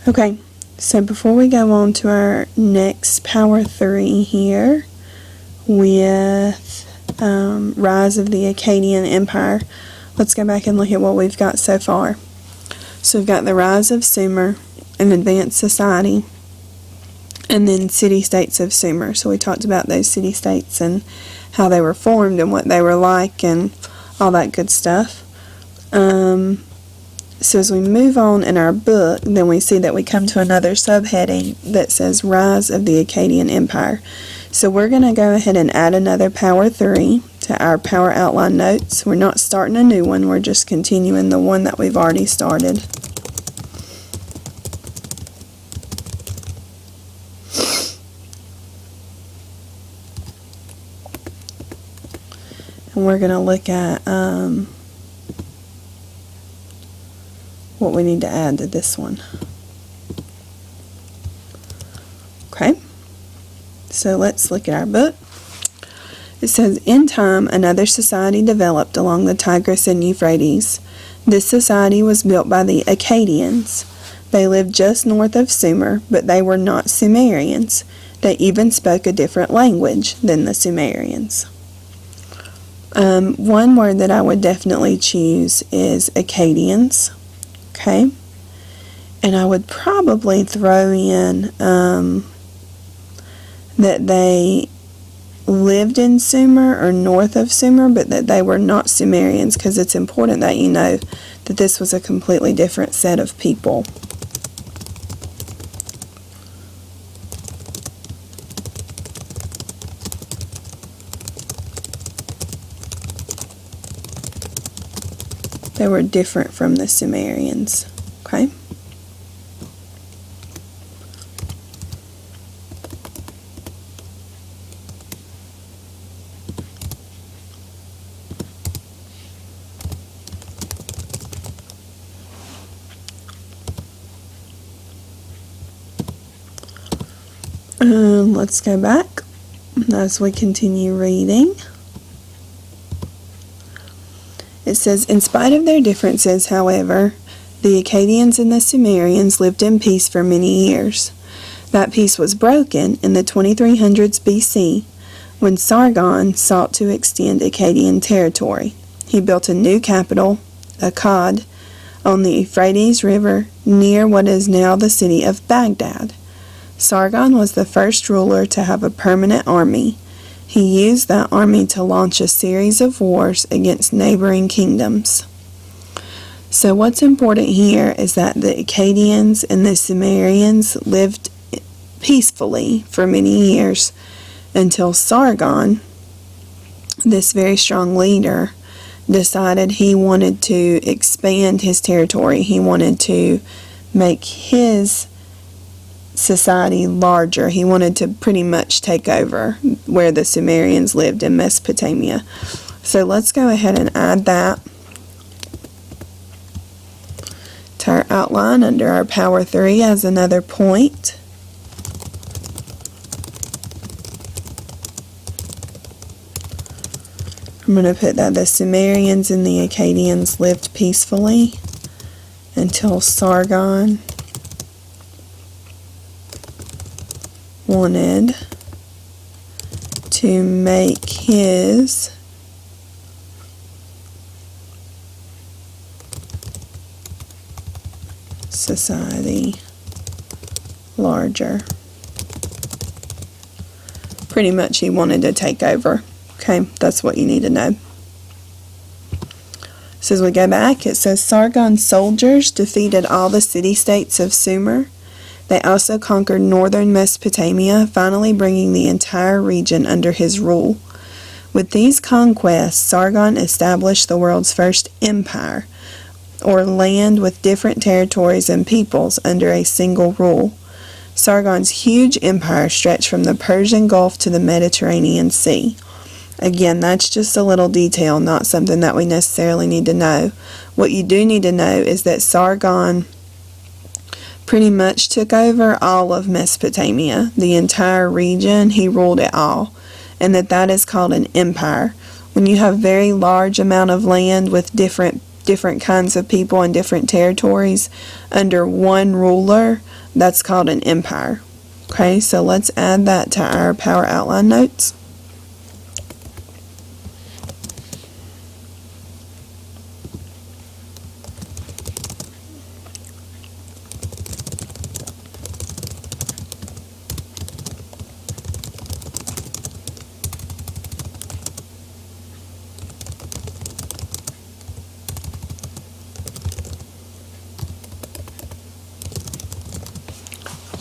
Okay, so before we go on to our next Power 3 here with Rise of the Akkadian Empire, let's go back and look at what we've got so far. So we've got the rise of Sumer, an advanced society, and then city-states of Sumer. So we talked about those city-states and how they were formed and what they were like and all that good stuff. So as we move on in our book, then we see that we come to another subheading that says Rise of the Akkadian Empire. So we're going to go ahead and add another Power 3 to our Power Outline notes. We're not starting a new one, we're just continuing the one that we've already started. And we're going to look at what we need to add to this one. Okay, so let's look at our book. It says, in time, another society developed along the Tigris and Euphrates. This society was built by the Akkadians. They lived just north of Sumer, but they were not Sumerians. They even spoke a different language than the Sumerians. One word that I would definitely choose is Akkadians. Okay, and I would probably throw in that they lived in Sumer or north of Sumer, but that they were not Sumerians, because it's important that you know that this was a completely different set of people. They were different from the Sumerians. Okay? Let's go back as we continue reading. It says, in spite of their differences, however, the Akkadians and the Sumerians lived in peace for many years. That peace was broken in the 2300s BC when Sargon sought to extend Akkadian territory. He built a new capital, Akkad, on the Euphrates River near what is now the city of Baghdad. Sargon was the first ruler to have a permanent army. He used that army to launch a series of wars against neighboring kingdoms. So what's important here is that the Akkadians and the Sumerians lived peacefully for many years until Sargon, this very strong leader, decided he wanted to expand his territory. He wanted to make his society larger. He wanted to pretty much take over where the Sumerians lived in Mesopotamia. So let's go ahead and add that to our outline under our Power 3 as another point. I'm going to put that the Sumerians and the Akkadians lived peacefully until Sargon wanted to make his society larger. Pretty much he wanted to take over. Okay, that's what you need to know. So as we go back, it says Sargon's soldiers defeated all the city-states of Sumer. They also conquered northern Mesopotamia, finally bringing the entire region under his rule. With these conquests, Sargon established the world's first empire, or land with different territories and peoples under a single rule. Sargon's huge empire stretched from the Persian Gulf to the Mediterranean Sea. Again, that's just a little detail, not something that we necessarily need to know. What you do need to know is that Sargon pretty much took over all of Mesopotamia, the entire region. He ruled it all, and that is called an empire. When you have very large amount of land with different kinds of people and different territories under one ruler, That's called an empire. Okay, so let's add that to our power outline notes.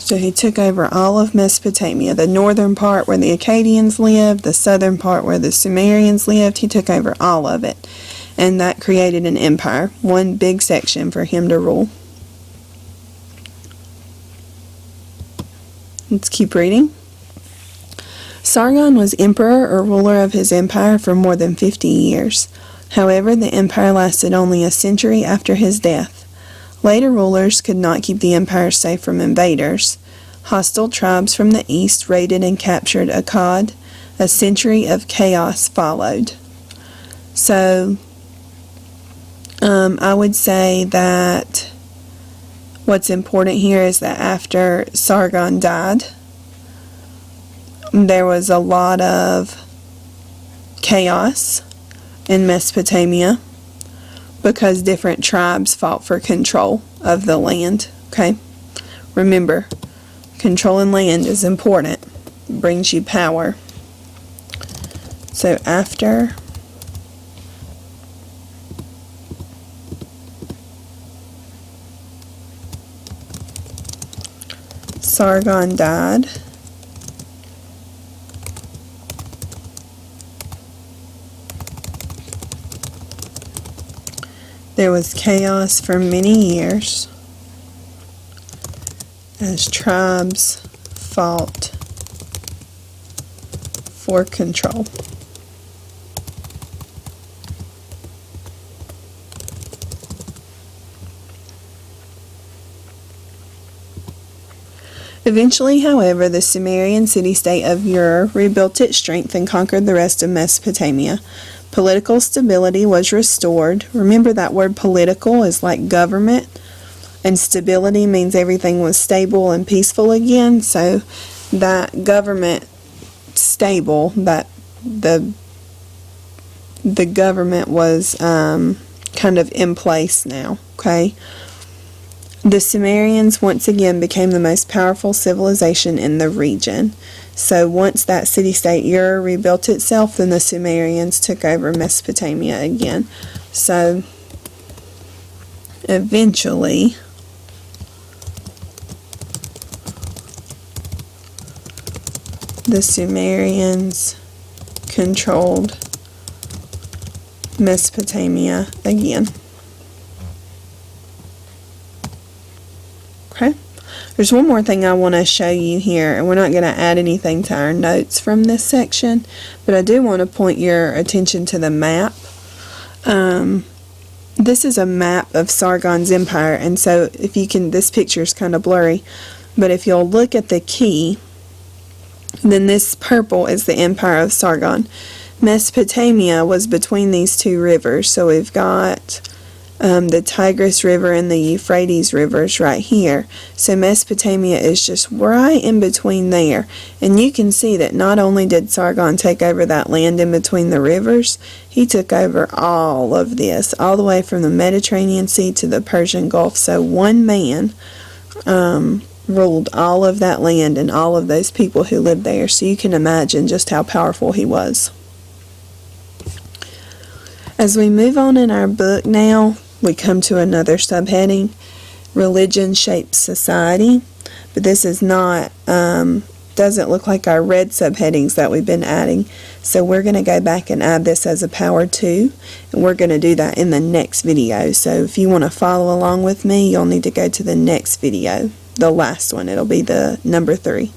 So he took over all of Mesopotamia, the northern part where the Akkadians lived, the southern part where the Sumerians lived. He took over all of it. And that created an empire, one big section for him to rule. Let's keep reading. Sargon was emperor or ruler of his empire for more than 50 years. However, the empire lasted only a century after his death. Later rulers could not keep the empire safe from invaders. Hostile tribes from the east raided and captured Akkad. A century of chaos followed. So, I would say that what's important here is that after Sargon died, there was a lot of chaos in Mesopotamia, because different tribes fought for control of the land. Okay? Remember, controlling land is important. It brings you power. So after Sargon died, there was chaos for many years as tribes fought for control. Eventually, however, the Sumerian city-state of Ur rebuilt its strength and conquered the rest of Mesopotamia. Political stability was restored. Remember, that word political is like government, and stability means everything was stable and peaceful again. So that government stable, that the government was kind of in place now. Okay. The Sumerians once again became the most powerful civilization in the region. So once that city-state Ur rebuilt itself, then the Sumerians took over Mesopotamia again. So eventually the Sumerians controlled Mesopotamia again. Okay. There's one more thing I want to show you here, and we're not going to add anything to our notes from this section, but I do want to point your attention to the map. This is a map of Sargon's empire, and so if you can, this picture is kind of blurry, but if you'll look at the key, then this purple is the empire of Sargon. Mesopotamia was between these two rivers, so we've got the Tigris River and the Euphrates rivers right here. So Mesopotamia is just right in between there. And you can see that not only did Sargon take over that land in between the rivers, he took over all of this, all the way from the Mediterranean Sea to the Persian Gulf. So one man ruled all of that land and all of those people who lived there. So you can imagine just how powerful he was. As we move on in our book now, we come to another subheading, Religion Shapes Society. But this is not, doesn't look like our red subheadings that we've been adding. So we're going to go back and add this as a Power 2. And we're going to do that in the next video. So if you want to follow along with me, you'll need to go to the next video, the last one. It'll be the number 3.